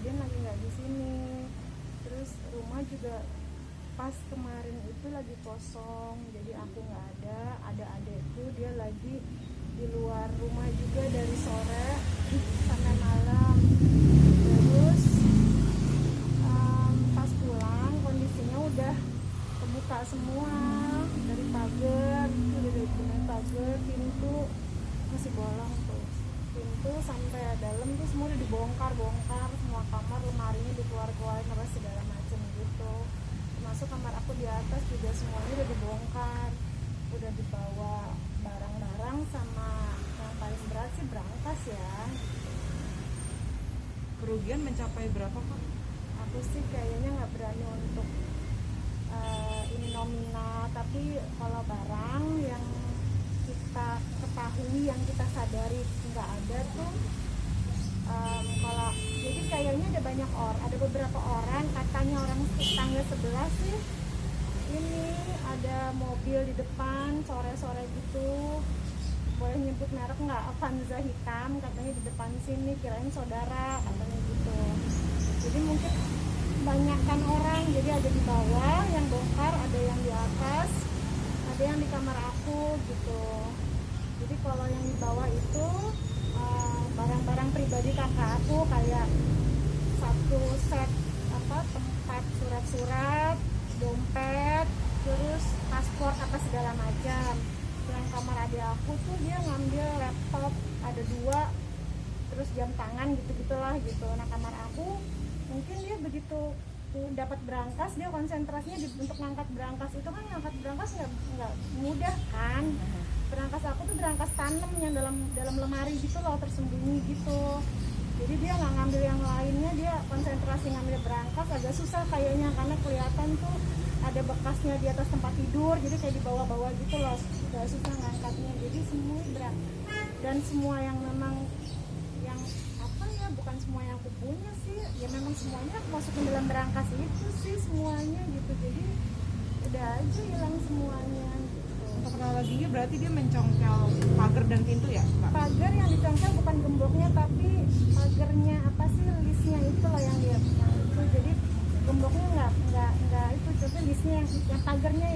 kejadian lagi nggak di sini. Terus rumah juga pas kemarin itu lagi kosong, jadi aku nggak ada adekku, dia lagi di luar rumah juga dari sore sampai malam. Terus pas pulang kondisinya udah kebuka semua, dari pagar, pintu masih bolong tuh, pintu sampai dalam tuh semua udah dibongkar, semua kamar lemarinya dikeluarin apa segala macam gitu, termasuk kamar aku di atas juga semuanya udah dibongkar, udah dibawa barang-barang sama yang paling berat sih berangkas ya. Kerugian mencapai berapa Pak? Aku sih kayaknya nggak berani untuk ini nominal, tapi kalau barang yang kita ketahui, yang kita sadari nggak ada tuh, kalau jadi kayaknya ada beberapa orang, katanya orang tetangga sebelah sih, ini ada mobil di depan sore-sore gitu, boleh nyebut merek nggak, Avanza hitam, katanya di depan sini, kirain saudara katanya gitu. Jadi mungkin banyakkan orang, jadi ada di bawah yang bongkar, ada yang di atas, ada yang di kamar aku gitu. Jadi kalau yang di bawah itu barang-barang pribadi kakak aku, kayak satu set tempat surat-surat, dompet, terus paspor apa segala macam. Yang kamar adik aku tuh dia ngambil laptop ada 2, terus jam tangan gitu-gitulah gitu. Nah kamar aku mungkin dia begitu dapat berangkas, dia konsentrasinya untuk ngangkat berangkas. Itu kan ngangkat berangkas nggak mudah kan. Berangkas aku tuh berangkas tanam yang dalam lemari gitu loh, tersembunyi gitu. Jadi dia nggak ngambil yang lainnya, dia konsentrasi ngambil berangkas, agak susah kayaknya karena kelihatan tuh ada bekasnya di atas tempat tidur, jadi kayak di bawah-bawah gitu loh, agak susah ngangkatnya. Jadi semua berat, dan semua yang memang yang bukan semua yang aku punya sih, ya memang semuanya aku masukin dalam berangkas itu sih semuanya gitu. Jadi udah aja hilang semuanya gitu. Untuk kronologinya berarti dia mencongkel pagar dan pintu ya Pak? Pagar yang dicongkel bukan gemboknya, tapi pagarnya apa sih, listnya itu loh yang dia itu. Jadi gemboknya nggak itu, tapi listnya yang pagarnya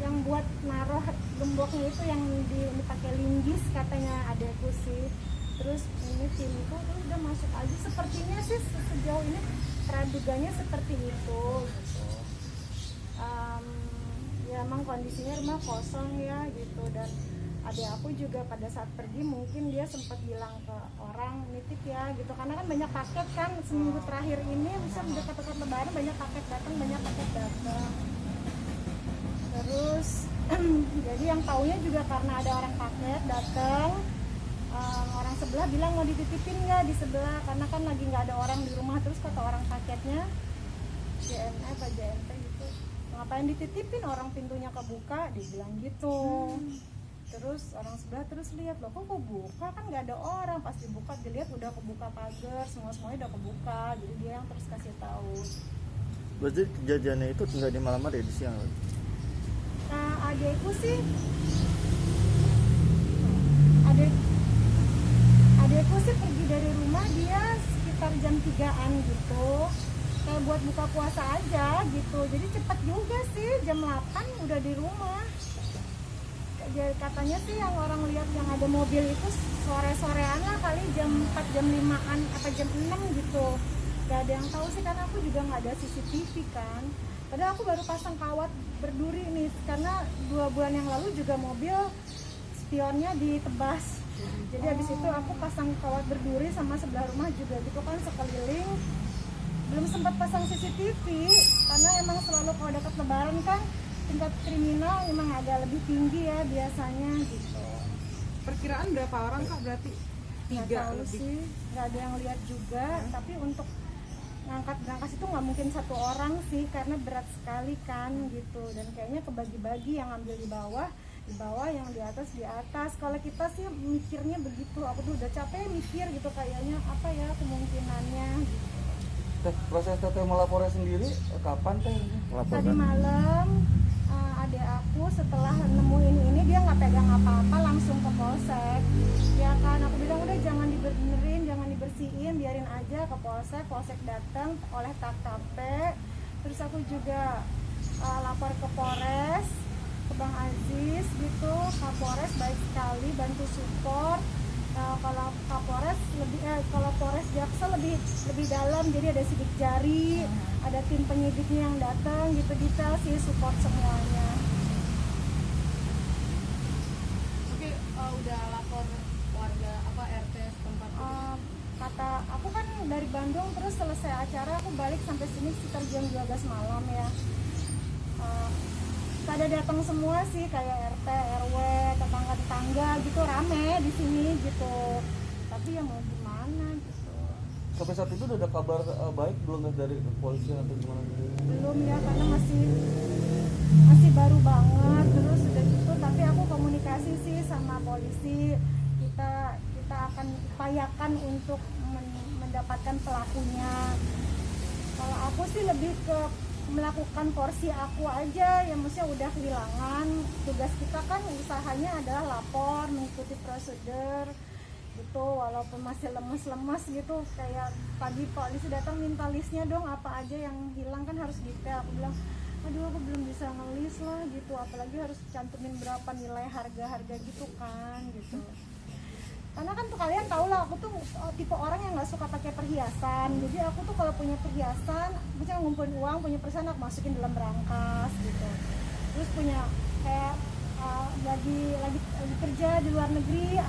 yang buat naruh gemboknya itu yang dipakai linggis katanya adekku sih. Terus ini pintu udah masuk aja, sepertinya sih sejauh ini praduganya seperti itu gitu. Ya emang kondisinya rumah kosong ya gitu, dan adik aku juga pada saat pergi mungkin dia sempat bilang ke orang nitip ya gitu, karena kan banyak paket kan seminggu terakhir ini, bisa dekat-dekat lebaran banyak paket datang. Terus jadi yang taunya juga karena ada orang paket datang, orang sebelah bilang mau dititipin nggak di sebelah, karena kan lagi nggak ada orang di rumah. Terus kata orang paketnya JNE apa JNT gitu, ngapain dititipin, orang pintunya kebuka, dibilang gitu. Terus orang sebelah terus lihat, loh kok buka, kan nggak ada orang. Pas dibuka dilihat udah kebuka pagar, semuanya udah kebuka. Jadi dia yang terus kasih tahu. Berarti kejadiannya itu tinggal di malam hari, di siang? Nah adekku sih pergi dari rumah dia sekitar jam 3-an gitu, kayak buat buka puasa aja gitu. Jadi cepat juga sih, jam 8 udah di rumah. Jadi katanya sih yang orang lihat yang ada mobil itu sore-sorean lah kali, jam 4, jam 5-an apa jam 6 gitu. Gak ada yang tahu sih, karena aku juga gak ada CCTV kan. Padahal aku baru pasang kawat berduri nih, karena 2 bulan yang lalu juga mobil spionnya ditebas. Jadi habis itu aku pasang kawat berduri sama sebelah rumah juga gitu kan, sekeliling. Belum sempat pasang CCTV karena emang selalu kalau dekat lebaran kan tingkat kriminal emang agak lebih tinggi ya biasanya gitu. Perkiraan berapa orang Kak berarti? 3 lebih sih, nggak ada yang lihat juga. Tapi untuk ngangkat berangkas itu nggak mungkin 1 orang sih, karena berat sekali kan gitu. Dan kayaknya kebagi-bagi, yang ambil di bawah, yang di atas. Kalau kita sih mikirnya begitu, aku tuh udah capek mikir gitu, kayaknya apa ya kemungkinannya gitu. Proses teteh melapornya sendiri kapan teh? Tadi malam adik aku setelah nemuin ini, dia nggak pegang apa-apa, langsung ke polsek ya kan. Aku bilang udah jangan dibenerin, jangan dibersihin, biarin aja ke polsek datang oleh TKP, terus aku juga lapor ke Polres, ke Bang Aziz gitu. Kapolres baik sekali bantu support. Kalau Kapolres kalau Polres Jaksa lebih dalam, jadi ada sidik jari, ada tim penyidiknya yang datang gitu, detail sih, support semuanya. Oke, udah lapor warga RT setempat? Kata aku kan dari Bandung, terus selesai acara aku balik sampai sini sekitar jam 12 malam ya. Pada datang semua sih, kayak RT, RW, tetangga-tetangga gitu, rame di sini gitu. Tapi ya mau gimana gitu. Sampai saat itu udah ada kabar baik belum dari kepolisian atau gimana gitu? Belum ya, karena masih baru banget. Terus udah gitu, tapi aku komunikasi sih sama polisi. Kita akan upayakan untuk mendapatkan pelakunya. Kalau aku sih lebih ke melakukan porsi aku aja, ya maksudnya udah kehilangan. Tugas kita kan usahanya adalah lapor, mengikuti prosedur gitu, walaupun masih lemes-lemes gitu. Kayak pagi polisi datang minta listnya dong, apa aja yang hilang, kan harus detail. Aku bilang, aduh aku belum bisa ngelis lah gitu, apalagi harus cantumin berapa nilai harga-harga gitu kan gitu. Karena kan tuh kalian tau lah, aku tuh tipe orang yang nggak suka pakai perhiasan. Jadi aku tuh kalau punya perhiasan, misalnya ngumpulin uang, punya perhiasan aku masukin dalam berangkas gitu. Terus punya kayak lagi kerja di luar negeri,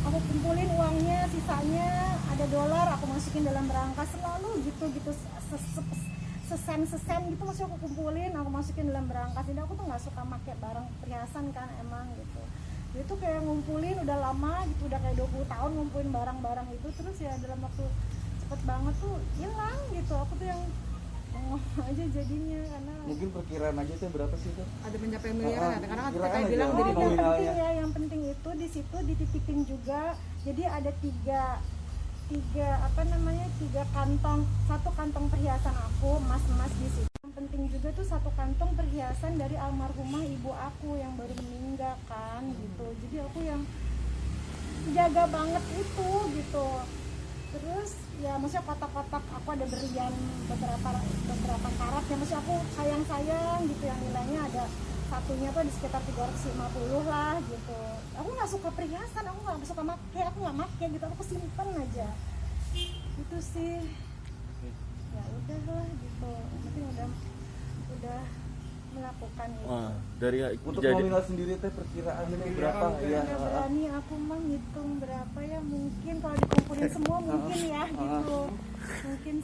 aku kumpulin uangnya, sisanya ada dolar, aku masukin dalam berangkas, selalu gitu sesen gitu, maksudnya aku kumpulin, aku masukin dalam berangkas. Jadi aku tuh nggak suka pakai barang perhiasan kan emang gitu. Itu kayak ngumpulin udah lama gitu, udah kayak 20 tahun ngumpulin barang-barang itu, terus ya dalam waktu cepet banget tuh hilang gitu. Aku tuh yang aja jadinya, karena Mungkin perkiraan aja itu berapa sih itu? Ada mencapai miliaran, karena kan kiraan kita aja. bilang jadi Jadi yang nominalnya. penting ya, yang penting itu di situ dititipin juga. Jadi ada tiga kantong, satu kantong perhiasan aku, emas di situ. Yang penting juga tuh satu kantong perhiasan dari almarhumah ibu aku yang baru meninggal kan gitu. Jadi aku yang jaga banget itu gitu. Terus ya maksudnya kotak-kotak aku ada berlian beberapa karat ya, maksudnya aku sayang gitu, yang nilainya ada satunya tuh di sekitar 350 lah gitu. Aku nggak suka perhiasan, aku nggak make gitu, aku simpen aja itu sih. Ya udahlah gitu, yang penting udah melakukan itu. Dari Untuk jadi nominal sendiri teh perkiraan ini berapa ya? Nggak berani aku mah ngitung berapa ya, mungkin kalau dikumpulin semua mungkin ya gitu, mungkin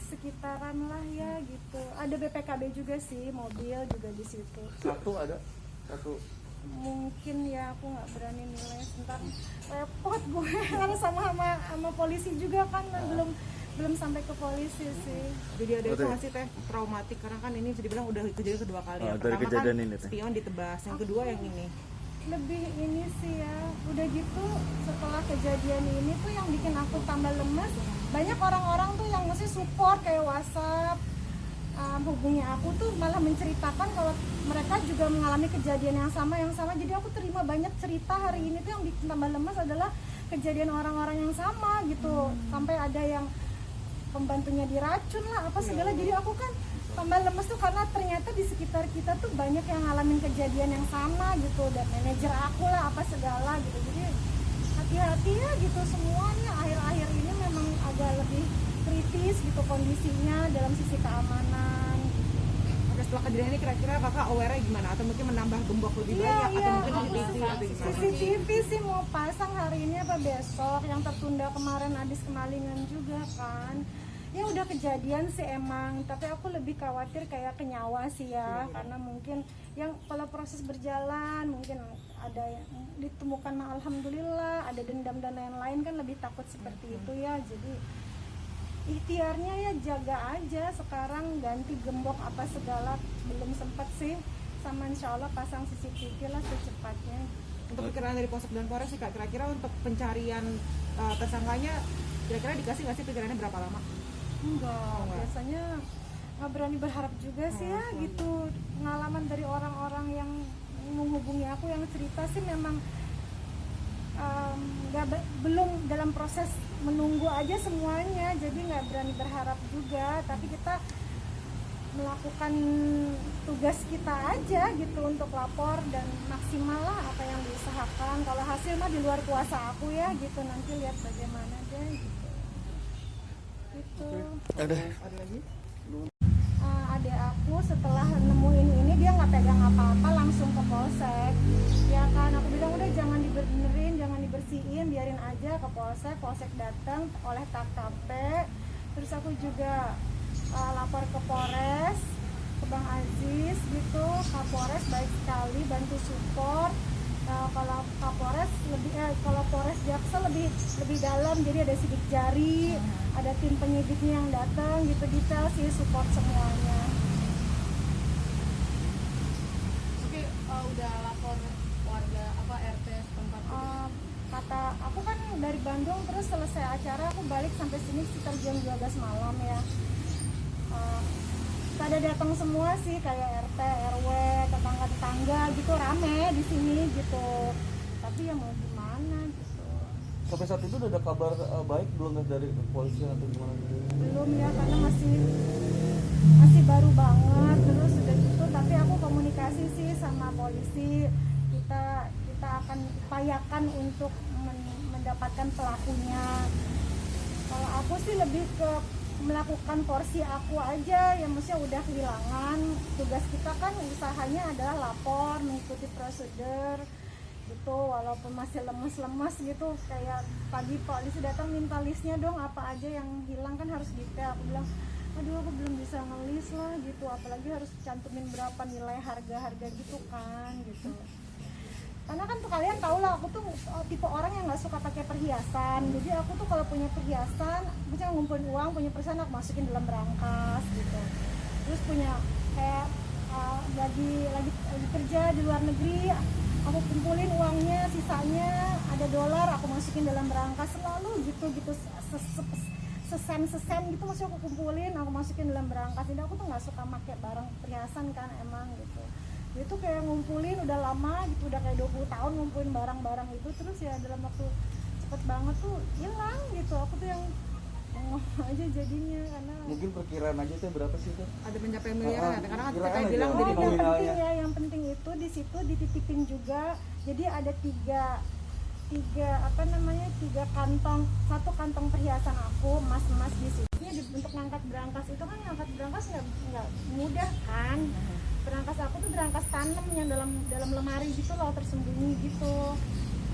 sekitaran lah ya gitu. Ada BPKB juga sih, mobil juga di situ. Satu Mungkin ya, aku nggak berani nilai, sebentar repot gue karena sama polisi juga kan, belum sampai ke polisi sih. Jadi ada informasi teh traumatik, karena kan ini bisa dibilang udah kejadian kedua kali ya. dari Pertama kejadian kan ini teh. spion ditebas, yang kedua yang ini. Lebih ini sih ya, udah gitu setelah kejadian ini tuh yang bikin aku tambah lemes, banyak orang-orang tuh yang mesti support kayak WhatsApp, hubungi aku tuh malah menceritakan kalau mereka juga mengalami kejadian yang sama. Jadi aku terima banyak cerita hari ini tuh, yang bikin tambah lemes adalah kejadian orang-orang yang sama gitu. Sampai ada yang pembantunya diracun lah apa segala. Jadi aku kan tambah lemes tuh karena ternyata di sekitar kita tuh banyak yang ngalamin kejadian yang sama gitu, dan manajer aku lah apa segala gitu. Jadi hati-hati ya gitu semuanya. Akhir-akhir ini memang agak lebih kritis gitu kondisinya dalam sisi keamanan. Oke, setelah kejadian ini kira-kira kakak aware-nya gimana? Atau mungkin menambah gembok lebih banyak? Atau mungkin CCTV atau gimana? CCTV sih mau pasang hari ini apa besok, yang tertunda kemarin habis kemalingan juga kan. Ya udah kejadian sih emang, tapi aku lebih khawatir kayak ke nyawa sih ya, karena mungkin yang kalau proses berjalan mungkin ada yang ditemukan, alhamdulillah ada dendam dan lain-lain kan, lebih takut seperti itu ya. Jadi ikhtiarnya ya jaga aja sekarang, ganti gembok apa segala belum sempat sih, sama insya Allah pasang CCTV lah secepatnya. Untuk perkiraan dari Polsek dan Polres sih kak, kira-kira untuk pencarian tersangkanya kira-kira dikasih nggak sih perkiraannya berapa lama? Enggak, biasanya nggak berani berharap juga sih ya gitu. Pengalaman dari orang-orang yang menghubungi aku yang cerita sih memang belum dalam proses menunggu aja semuanya, jadi nggak berani berharap juga, tapi kita melakukan tugas kita aja gitu untuk lapor dan maksimal lah apa yang diusahakan. Kalau hasil mah di luar kuasa aku ya gitu, nanti lihat bagaimana deh gitu. Gitu. Ada lagi? Adik aku setelah nemuin ini dia nggak pegang apa-apa, langsung ke polsek. Ya kan aku bilang udah jangan dibenerin, jangan dibersihin, biarin aja ke polsek. Polsek datang oleh TKP. Terus aku juga lapor ke Polres, ke Bang Aziz gitu. Kapolres baik sekali bantu support. Kalau Kapolres kalau Polres Jaksel lebih dalam, jadi ada sidik jari, ada tim penyidiknya yang datang gitu, detail sih, support semuanya. Oke, udah lapor warga RT setempat? Kata aku kan dari Bandung, terus selesai acara aku balik sampai sini sekitar jam 12 malam ya. Pada datang semua sih, kayak RT, RW, tetangga-tetangga gitu, rame di sini gitu. Tapi ya mau gimana gitu. sampai saat itu udah ada kabar baik belum dari kepolisian atau gimana gitu? Belum ya, karena masih baru banget. Terus udah gitu, tapi aku komunikasi sih sama polisi. Kita akan upayakan untuk mendapatkan pelakunya. Kalau aku sih lebih ke melakukan porsi aku aja, yang maksudnya udah kehilangan. Tugas kita kan usahanya adalah lapor, mengikuti prosedur gitu, walaupun masih lemes-lemes gitu. Kayak pagi polisi datang minta listnya dong, apa aja yang hilang, kan harus detail. Aku bilang aduh aku belum bisa ngelis lah gitu, apalagi harus cantumin berapa nilai harga-harga gitu kan gitu. Karena kan tuh kalian tau lah, aku tuh tipe orang yang nggak suka pakai perhiasan. Jadi aku tuh kalau punya perhiasan, misalnya ngumpulin uang, punya perhiasan aku masukin dalam berangkas gitu. Terus punya kayak lagi kerja di luar negeri, aku kumpulin uangnya, sisanya ada dolar, aku masukin dalam berangkas selalu gitu sesen gitu, maksudnya aku kumpulin, aku masukin dalam berangkas. Jadi aku tuh nggak suka pakai barang perhiasan kan emang gitu. Itu kayak ngumpulin udah lama gitu, udah kayak 20 tahun ngumpulin barang-barang itu, terus ya dalam waktu cepet banget tuh hilang gitu. Aku tuh yang aja jadinya, karena Mungkin perkiraan aja itu berapa sih tuh? Ada mencapai miliaran, karena kan Kiraan kita aja. bilang Oh, dari yang nominalnya. penting ya, yang penting itu di situ dititipin juga. Jadi ada tiga kantong, satu kantong perhiasan aku, emas di situ. Untuk ngangkat berangkas itu kan, ngangkat berangkas nggak mudah kan. Berangkas aku tuh berangkas tanam yang dalam lemari gitu loh, tersembunyi gitu.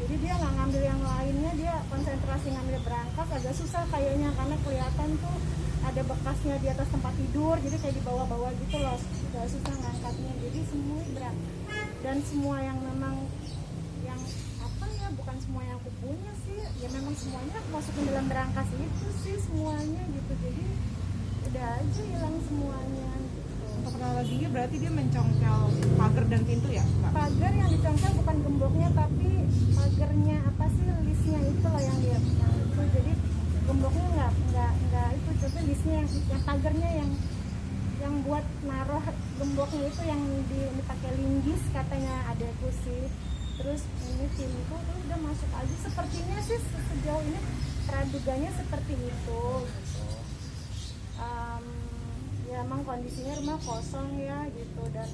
Jadi dia nggak ngambil yang lainnya, dia konsentrasi ngambil berangkas. Agak susah kayaknya karena kelihatan tuh ada bekasnya di atas tempat tidur, jadi kayak di bawah-bawah gitu loh, agak susah ngangkatnya. Jadi semua berat, dan semua yang memang yang apa ya, bukan semua yang aku punya sih ya, memang semuanya aku masukin dalam berangkas itu sih semuanya gitu. Jadi udah aja hilang semuanya gitu. Untuk kronologinya berarti dia mencongkel pagar dan pintu ya, Mbak? Pagar yang dicongkel bukan gemboknya, tapi pagarnya apa sih, listnya itu lah yang dia itu. Jadi gemboknya nggak itu, tapi listnya yang pagarnya yang buat naruh gemboknya itu yang dipakai linggis katanya adekku sih. Terus ini pintu tuh udah masuk aja, sepertinya sih sejauh ini praduganya seperti itu gitu. Ya emang kondisinya rumah kosong ya gitu, dan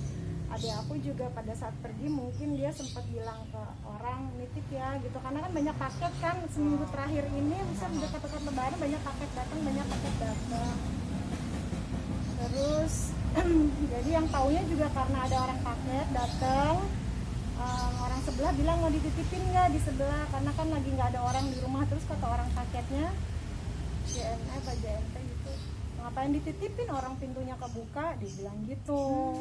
adik aku juga pada saat pergi mungkin dia sempat bilang ke orang nitip ya gitu, karena kan banyak paket kan seminggu terakhir ini, bisa dekat-dekat lebaran banyak paket datang. Terus jadi yang taunya juga karena ada orang paket datang, orang sebelah bilang mau dititipin nggak di sebelah, karena kan lagi nggak ada orang di rumah. Terus kata orang paketnya JNE apa JNT gitu, ngapain dititipin, orang pintunya kebuka, dibilang gitu.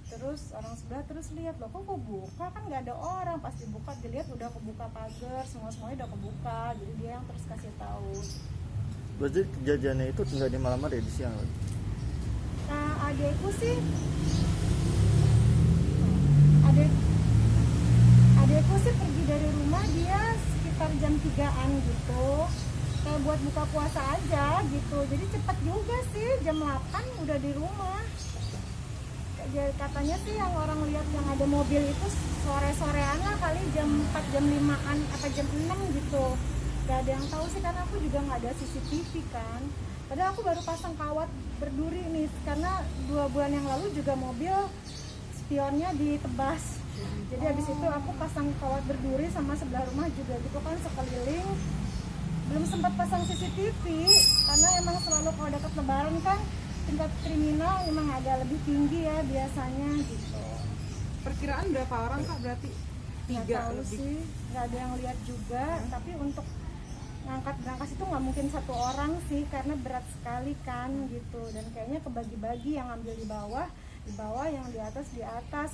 Terus orang sebelah terus lihat, loh kok kebuka, kan nggak ada orang. Pas dibuka dilihat udah kebuka pagar, semuanya udah kebuka. Jadi dia yang terus kasih tahu. Berarti kejadiannya itu tinggal di malam hari, di siang lagi? Nah adekku sih pergi dari rumah dia sekitar jam 3-an gitu, kayak buat buka puasa aja gitu. Jadi cepat juga sih, jam 8 udah di rumah. Jadi katanya sih yang orang lihat yang ada mobil itu sore-sorean lah kali, jam 4, jam 5-an apa jam 6 gitu. Gak ada yang tahu sih, karena aku juga nggak ada CCTV kan. Padahal aku baru pasang kawat berduri nih, karena 2 bulan yang lalu juga mobil spionnya ditebas. Jadi habis itu aku pasang kawat berduri sama sebelah rumah juga gitu kan, sekeliling. Belum sempat pasang CCTV karena emang selalu kalau dekat lebaran kan tingkat kriminal emang agak lebih tinggi ya biasanya gitu. Perkiraan berapa orang Kak berarti? Nggak 3 tahu lebih. sih, nggak ada yang lihat juga. Tapi untuk ngangkat berangkas itu nggak mungkin 1 orang sih, karena berat sekali kan gitu. Dan kayaknya kebagi-bagi, yang ambil di bawah, yang di atas.